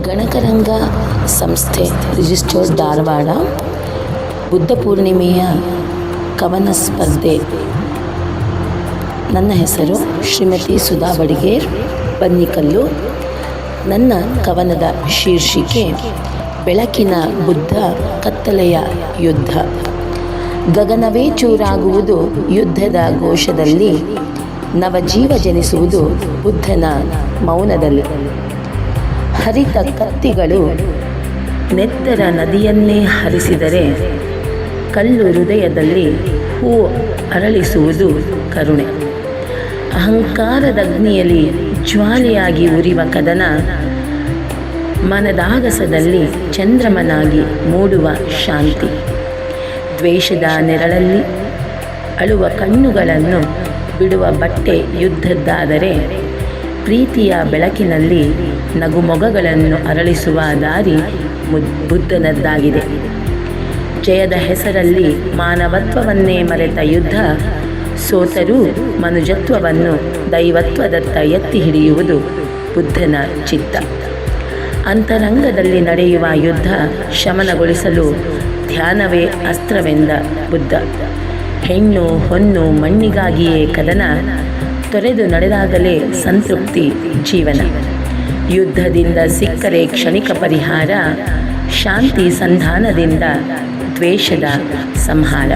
ಗಣಕರಂಗ ಸಂಸ್ಥೆ ರಿಜಿಸ್ಟರ್ಡ್ ಧಾರವಾಡ ಬುದ್ಧ ಪೂರ್ಣಿಮೆಯ ಕವನ ಸ್ಪರ್ಧೆ. ನನ್ನ ಹೆಸರು ಶ್ರೀಮತಿ ಸುಧಾ ಬಡಿಗೇರ್ ಬನ್ನಿಕಲ್ಲು. ನನ್ನ ಕವನದ ಶೀರ್ಷಿಕೆ ಬೆಳಕಿನ ಬುದ್ಧ ಕತ್ತಲೆಯ ಯುದ್ಧ. ಗಗನವೇ ಚೂರಾಗುವುದು ಯುದ್ಧದ ಘೋಷದಲ್ಲಿ, ನವಜೀವ ಜನಿಸುವುದು ಬುದ್ಧನ ಮೌನದಲ್ಲಿ. ಹರಿತ ಕತ್ತಿಗಳು ನೆತ್ತರ ನದಿಯನ್ನೇ ಹರಿಸಿದರೆ, ಕಲ್ಲು ಹೃದಯದಲ್ಲಿ ಹೂ ಅರಳಿಸುವುದು ಕರುಣೆ. ಅಹಂಕಾರದಗ್ನಿಯಲ್ಲಿ ಜ್ವಾಲೆಯಾಗಿ ಉರಿವ ಕದನ, ಮನದಾಗಸದಲ್ಲಿ ಚಂದ್ರಮನಾಗಿ ಮೂಡುವ ಶಾಂತಿ. ದ್ವೇಷದ ನೆರಳಲ್ಲಿ ಅಳುವ ಕಣ್ಣುಗಳನ್ನು ಬಿಡುವ ಬಟ್ಟೆ ಯುದ್ಧದ್ದಾದರೆ, ಪ್ರೀತಿಯ ಬೆಳಕಿನಲ್ಲಿ ನಗುಮೊಗಗಳನ್ನು ಅರಳಿಸುವ ದಾರಿ ಬುದ್ಧನದ್ದಾಗಿದೆ. ಜಯದ ಹೆಸರಲ್ಲಿ ಮಾನವತ್ವವನ್ನೇ ಮರೆತ ಯುದ್ಧ, ಸೋತರೂ ಮನುಜತ್ವವನ್ನು ದೈವತ್ವದತ್ತ ಎತ್ತಿ ಹಿಡಿಯುವುದು ಬುದ್ಧನ ಚಿತ್ತ. ಅಂತರಂಗದಲ್ಲಿ ನಡೆಯುವ ಯುದ್ಧ ಶಮನಗೊಳಿಸಲು ಧ್ಯಾನವೇ ಅಸ್ತ್ರವೆಂದ ಬುದ್ಧ. ಹೆಣ್ಣು ಹೊನ್ನು ಮಣ್ಣಿಗಾಗಿಯೇ ಕದನ, ತೊರೆದು ನಡೆದಾಗಲೇ ಸಂತೃಪ್ತಿ ಜೀವನ. ಯುದ್ಧದಿಂದ ಸಿಕ್ಕರೆ ಕ್ಷಣಿಕ ಪರಿಹಾರ, ಶಾಂತಿ ಸಂಧಾನದಿಂದ ದ್ವೇಷದ ಸಂಹಾರ.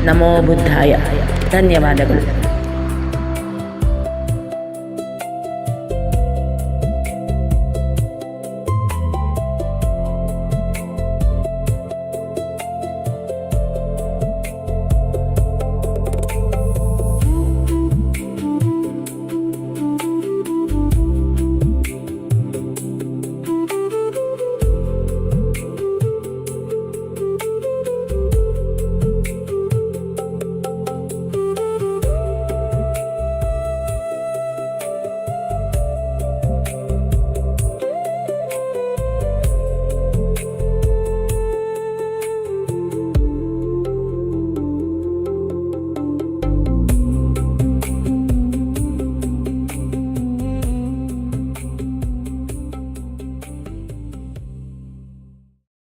ನಮೋ ಬುದ್ಧಾಯ. ಧನ್ಯವಾದಗಳು.